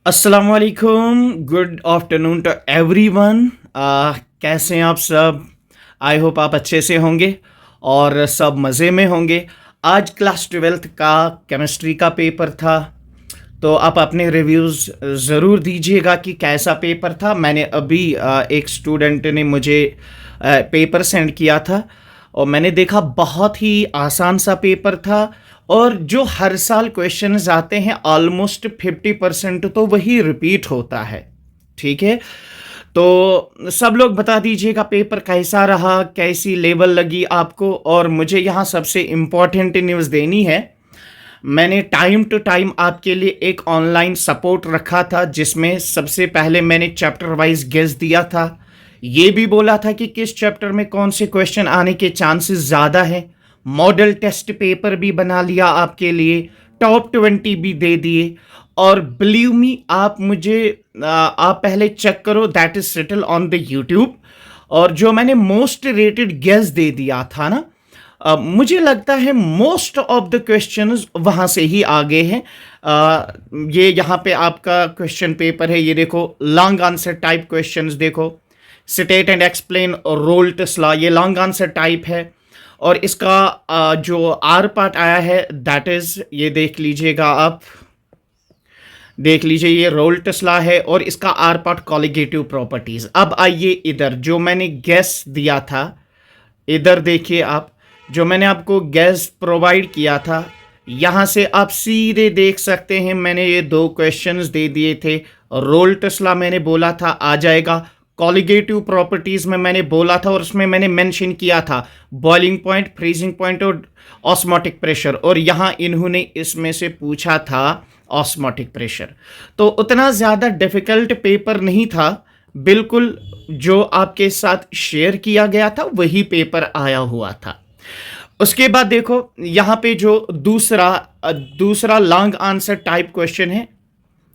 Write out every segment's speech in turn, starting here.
अस्सलाम वालेकुम, good afternoon to everyone. कैसे हैं आप सब? आई होप आप अच्छे से होंगे और सब मज़े में होंगे। आज क्लास 12th का केमिस्ट्री का पेपर था, तो आप अपने रिव्यूज़ ज़रूर दीजिएगा कि कैसा पेपर था। मैंने अभी एक स्टूडेंट ने मुझे पेपर सेंड किया था और मैंने देखा बहुत ही आसान सा पेपर था और जो हर साल क्वेश्चंस आते हैं ऑलमोस्ट 50% तो वही रिपीट होता है। ठीक है, तो सब लोग बता दीजिएगा पेपर कैसा रहा, कैसी लेवल लगी आपको। और मुझे यहाँ सबसे इम्पॉर्टेंट न्यूज़ देनी है। मैंने टाइम टू टाइम आपके लिए एक ऑनलाइन सपोर्ट रखा था जिसमें सबसे पहले मैंने चैप्टर वाइज गेस दिया था। ये भी बोला था कि किस चैप्टर में कौन से क्वेश्चन आने के चांसेस ज़्यादा हैं। मॉडल टेस्ट पेपर भी बना लिया आपके लिए, टॉप 20 भी दे दिए। और बिलीव मी, आप पहले चेक करो, that is settle on the YouTube. और जो मैंने मोस्ट रेटेड गेस दे दिया था ना, मुझे लगता है मोस्ट ऑफ द क्वेश्चंस वहाँ से ही आगे हैं। ये यहाँ पे आपका क्वेश्चन पेपर है, ये देखो लॉन्ग आंसर टाइप क्वेश्चंस देखो। State and explain Raoult's law, ये लॉन्ग आंसर टाइप है। और इसका जो आर पार्ट आया है दैट इज, ये देख लीजिएगा, आप देख लीजिए, ये रोल्ट्स लॉ है और इसका आर पार्ट कॉलिगेटिव प्रॉपर्टीज। अब आइए इधर, जो मैंने गेस दिया था, इधर देखिए आप, जो मैंने आपको गैस प्रोवाइड किया था, यहाँ से आप सीधे देख सकते हैं मैंने ये दो क्वेश्चंस दे दिए थे। रोल्ट्स लॉ मैंने बोला था आ जाएगा, कॉलिगेटिव प्रॉपर्टीज में मैंने बोला था और उसमें मैंने मेंशन किया था बॉइलिंग पॉइंट, फ्रीजिंग पॉइंट और ऑस्मोटिक प्रेशर। और यहाँ इन्होंने इसमें से पूछा था ऑस्मोटिक प्रेशर। तो उतना ज़्यादा डिफिकल्ट पेपर नहीं था, बिल्कुल जो आपके साथ शेयर किया गया था वही पेपर आया हुआ था। उसके बाद देखो यहाँ पे जो दूसरा लॉन्ग आंसर टाइप क्वेश्चन है,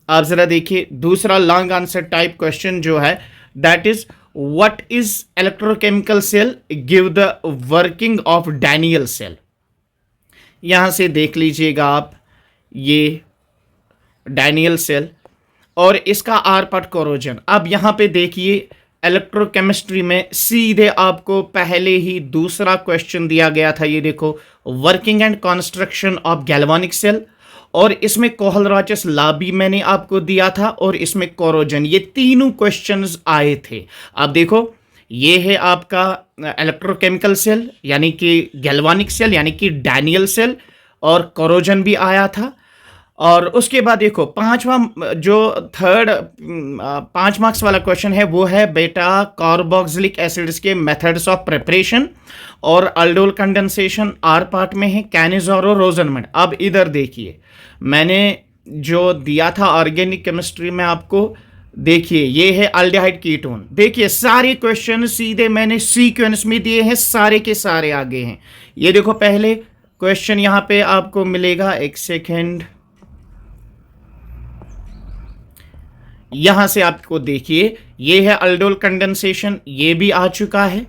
आप जरा देखिए। दूसरा लॉन्ग आंसर टाइप क्वेश्चन जो है that is, what is electrochemical cell, give the working of Daniell cell. यहां से देख लीजिएगा आप, ये डैनियल सेल और इसका आर पार्ट कोरोजन। अब यहां पे देखिए, इलेक्ट्रोकेमिस्ट्री में सीधे आपको पहले ही दूसरा क्वेश्चन दिया गया था, ये देखो, working and construction of galvanic cell. और इसमें कोहलरॉचस लॉ भी मैंने आपको दिया था और इसमें कोरोजन, ये तीनों क्वेश्चंस आए थे। अब देखो, ये है आपका इलेक्ट्रोकेमिकल सेल यानी कि गैल्वानिक सेल यानी कि डैनियल सेल, और कोरोजन भी आया था। और उसके बाद देखो पांचवा, जो थर्ड 5 मार्क्स वाला क्वेश्चन है वो है बेटा कार्बोक्सिलिक एसिड्स के मेथड्स ऑफ प्रिपरेशन और अल्डोल कंडेंसेशन आर पार्ट में है, कैनिज़ार और रोजनमंड। अब इधर देखिए, मैंने जो दिया था ऑर्गेनिक केमिस्ट्री में आपको, देखिए ये है अल्डिहाइड कीटोन। देखिए सारे क्वेश्चन सीधे मैंने सीक्वेंस में दिए हैं, सारे के सारे आगे हैं। ये देखो पहले क्वेश्चन यहाँ पे आपको मिलेगा, एक सेकेंड, यहां से आपको देखिए, ये है अल्डोल कंडेंसेशन, ये भी आ चुका है।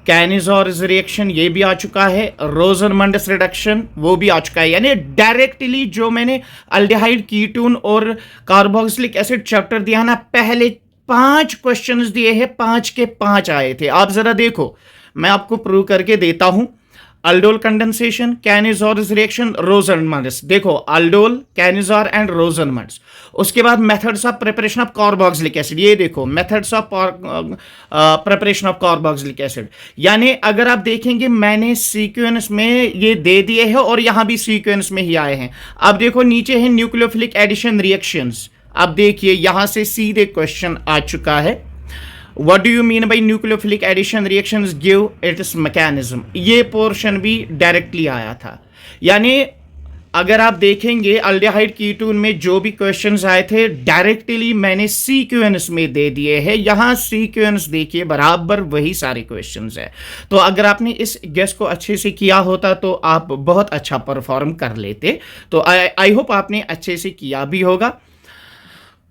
कैनिज़ार्स रिएक्शन ये भी आ चुका है। रोजनमंड्स रिडक्शन वो भी आ चुका है। यानी डायरेक्टली जो मैंने अल्डिहाइड कीटोन और कार्बोक्सिलिक एसिड चैप्टर दिया ना, पहले 5 क्वेश्चंस दिए हैं, 5 के 5 आए थे। आप जरा देखो, मैं आपको प्रूव करके देता हूं। अल्डोल कंडेंसेशन, कैनिज़ार्स रिएक्शन, रोजनमंड्स, देखो अल्डोल, कैनिज़ार एंड रोजनमंड्स। उसके बाद methods of preparation of carboxylic acid, ये देखो methods of preparation of carboxylic acid. यानी अगर आप देखेंगे मैंने सीक्वेंस में ये दे दिए हैं और यहां भी सीक्वेंस में ही आए हैं। अब देखो नीचे है न्यूक्लियोफिलिक एडिशन रिएक्शंस। अब देखिए यहां से सीधे क्वेश्चन आ चुका है, What do you mean by nucleophilic addition reactions, give its mechanism। ये पोर्शन भी डायरेक्टली आया था। यानी अगर आप देखेंगे अल्डिहाइड कीटोन में जो भी क्वेश्चंस आए थे डायरेक्टली मैंने सीक्वेंस में दे दिए हैं। यहाँ सीक्वेंस देखिए बराबर वही सारे क्वेश्चंस है। तो अगर आपने इस गेस को अच्छे से किया होता तो आप बहुत अच्छा परफॉर्म कर लेते। तो आई होप आपने अच्छे से किया भी होगा।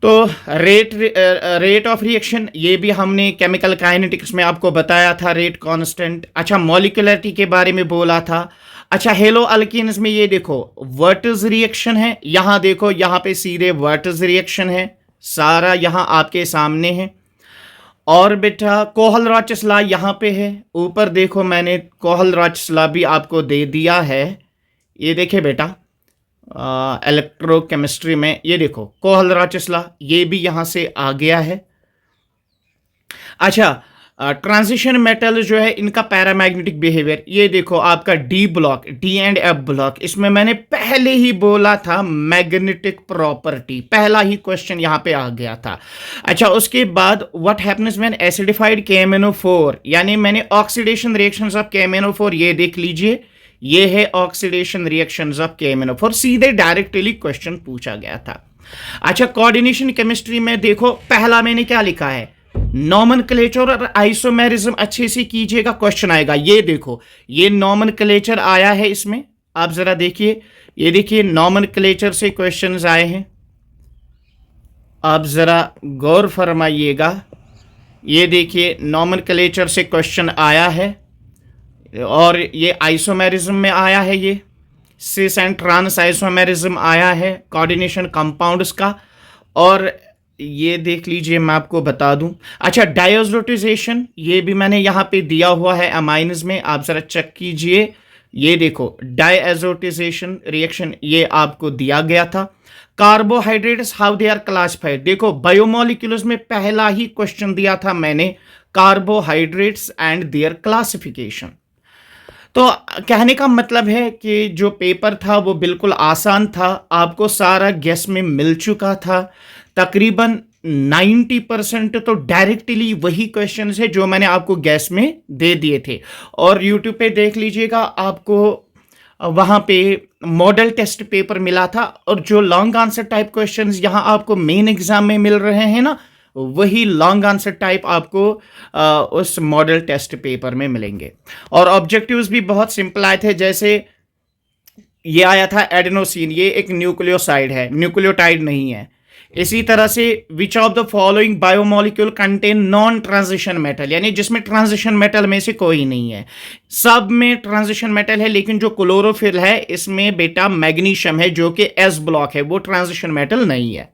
तो रेट ऑफ रिएक्शन ये भी हमने केमिकल काइनेटिक्स में आपको बताया था, रेट कांस्टेंट। अच्छा, मॉलिक्यूलरिटी के बारे में बोला था। अच्छा, हेलो अल्कीन्स में ये देखो वर्टज रिएक्शन है, यहां देखो, यहां पे सीधे वर्टज रिएक्शन है, सारा यहां आपके सामने है। और बेटा कोहलराच लॉ यहां पे है, ऊपर देखो मैंने कोहलराच लॉ भी आपको दे दिया है। ये देखे बेटा, इलेक्ट्रोकेमिस्ट्री में ये देखो कोहलराच लॉ, ये भी यहां से आ गया है। अच्छा, ट्रांजिशन मेटल जो है इनका पैरामैग्नेटिक बिहेवियर, ये देखो आपका D block, D and F block, इसमें मैंने पहले ही बोला था मैग्नेटिक प्रॉपर्टी, पहला ही क्वेश्चन यहां पे आ गया था। अच्छा, उसके बाद what happens when acidified KMnO4, यानी मैंने ऑक्सीडेशन रिएक्शंस ऑफ KMnO4 ये देख लीजिए, ये है ऑक्सीडेशन रिएक्शंस ऑफ KMnO4, सीधे डायरेक्टली क्वेश्चन पूछा गया था। अच्छा, कोऑर्डिनेशन केमिस्ट्री में देखो पहला मैंने क्या लिखा है, नॉमेनक्लेचर और आइसोमेरिज्म अच्छे से कीजिएगा, क्वेश्चन आएगा। ये देखो ये नॉमेनक्लेचर आया है इसमें, आप जरा देखिए, ये देखिए नॉमेनक्लेचर से क्वेश्चंस आए हैं, आप जरा गौर फरमाइएगा। ये देखिए नॉमेनक्लेचर से क्वेश्चन आया है, और ये आइसोमेरिज्म में आया है, ये सिस एंड ट्रांस आइसोमेरिज्म आया है कोऑर्डिनेशन कंपाउंड्स का। और ये देख लीजिए, मैं आपको बता दूं। अच्छा, डायजोटाइजेशन ये भी मैंने यहां पे दिया हुआ है अमाइन्स में, आप जरा चेक कीजिए। ये देखो डायजोटाइजेशन रिएक्शन ये आपको दिया गया था। Carbohydrates how they are classified, देखो बायोमोलिक्यूल्स में पहला ही क्वेश्चन दिया था मैंने, कार्बोहाइड्रेट्स एंड देयर क्लासिफिकेशन। तो कहने का मतलब है कि जो पेपर था वो बिल्कुल आसान था, आपको सारा गेस में मिल चुका था। तकरीबन 90% तो डायरेक्टली वही क्वेश्चन है जो मैंने आपको गैस में दे दिए थे। और यूट्यूब पे देख लीजिएगा, आपको वहाँ पे मॉडल टेस्ट पेपर मिला था, और जो लॉन्ग आंसर टाइप क्वेश्चंस यहाँ आपको मेन एग्जाम में मिल रहे हैं ना, वही लॉन्ग आंसर टाइप आपको उस मॉडल टेस्ट पेपर में मिलेंगे। और ऑब्जेक्टिव्स भी बहुत सिंपल आए थे, जैसे ये आया था एडेनोसिन, ये एक न्यूक्लियोसाइड है, न्यूक्लियोटाइड नहीं है। इसी तरह से which of the following biomolecule contain non transition metal, यानी जिसमें ट्रांजिशन मेटल में से कोई नहीं है, सब में ट्रांजिशन मेटल है, लेकिन जो क्लोरोफिल है इसमें बेटा मैग्नीशियम है जो कि एस ब्लॉक है, वो ट्रांजिशन मेटल नहीं है।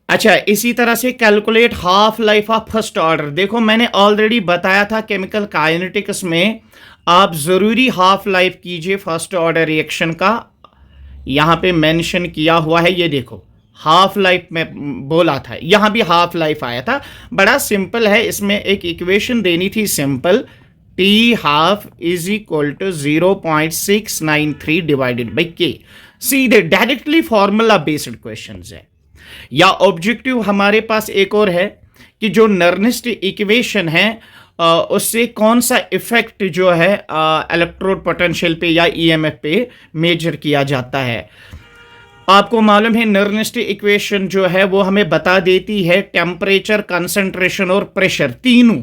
अच्छा, इसी तरह से calculate half life of first order, देखो मैंने ऑलरेडी बताया था केमिकल काइनेटिक्स में आप जरूरी हाफ लाइफ कीजिए फर्स्ट ऑर्डर रिएक्शन का, यहां पे मेंशन किया हुआ है। ये देखो हाफ लाइफ में बोला था, यहां भी हाफ लाइफ आया था, बड़ा सिंपल है। इसमें एक इक्वेशन देनी थी simple, T half is equal to 0.693 divided by K, सीधे डायरेक्टली फॉर्मूला बेस्ड क्वेश्चन है। या ऑब्जेक्टिव हमारे पास एक और है कि जो नर्निस्ट इक्वेशन है उससे कौन सा इफेक्ट जो है इलेक्ट्रोड पोटेंशियल पे या ईएमएफ पे मेजर किया जाता है। आपको मालूम है नर्निस्ट इक्वेशन जो है वो हमें बता देती है टेम्परेचर, कंसंट्रेशन और प्रेशर तीनों,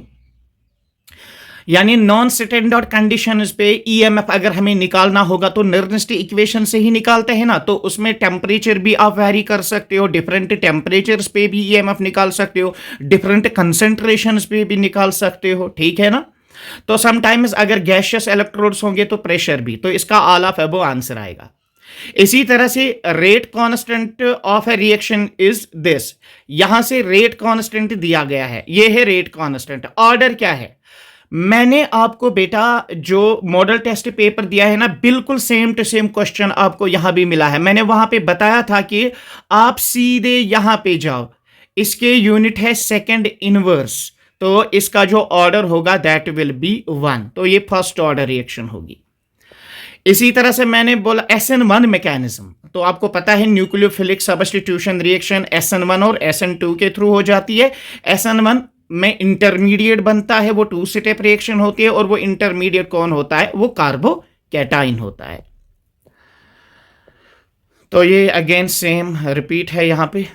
यानी नॉन स्टैंडर्ड कंडीशंस पे ईएमएफ अगर हमें निकालना होगा तो नर्निस्ट इक्वेशन से ही निकालते हैं ना। तो उसमें टेम्परेचर भी आप वैरी कर सकते हो, डिफरेंट टेम्परेचर्स पे भी ईएमएफ निकाल सकते हो, डिफरेंट कंसंट्रेशंस पे भी निकाल सकते हो, ठीक है ना। तो समटाइम्स अगर गैशियस इलेक्ट्रोड्स होंगे तो प्रेशर भी, तो इसका ऑल ऑफ अबव आंसर आएगा। इसी तरह से rate constant of A reaction is this, यहां से रेट कांस्टेंट दिया गया है, ये है रेट कांस्टेंट। ऑर्डर क्या है, मैंने आपको बेटा जो मॉडल टेस्ट पेपर दिया है ना, बिल्कुल सेम टू सेम क्वेश्चन आपको यहां भी मिला है। मैंने वहां पे बताया था कि आप सीधे यहां पे जाओ, इसके यूनिट है सेकंड इनवर्स, तो इसका जो ऑर्डर होगा दैट विल बी 1, तो ये फर्स्ट ऑर्डर रिएक्शन होगी। इसी तरह से मैंने बोला SN1 मैकेनिज्म, तो आपको पता है न्यूक्लियोफिलिक सब्स्टिट्यूशन रिएक्शन SN1 और SN2 के थ्रू हो जाती है। SN1 में इंटरमीडिएट बनता है, वो 2 स्टेप रिएक्शन होती है, और वो इंटरमीडिएट कौन होता है, वो कार्बोकैटाइन होता है। तो ये अगेन सेम रिपीट है यहां पे।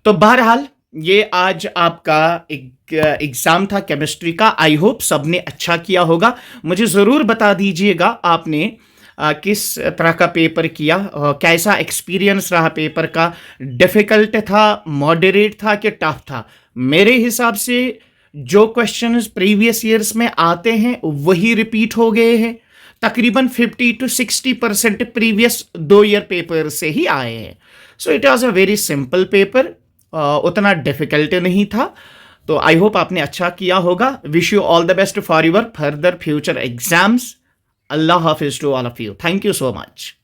तो बहरहाल ये आज आपका एक एग्जाम था केमिस्ट्री का, आई होप सबने अच्छा किया होगा। मुझे ज़रूर बता दीजिएगा आपने किस तरह का पेपर किया, कैसा एक्सपीरियंस रहा पेपर का, डिफ़िकल्ट था, मॉडरेट था कि टफ था। मेरे हिसाब से जो क्वेश्चंस प्रीवियस ईयर्स में आते हैं वही रिपीट हो गए हैं, तकरीबन 50 to 60% प्रीवियस 2 ईयर पेपर से ही आए हैं. So it was a very simple paper, उतना डिफिकल्ट नहीं था. तो आई होप आपने अच्छा किया होगा. Wish you all the best for your further future exams. अल्लाह हाफिज to all of you. Thank you so much.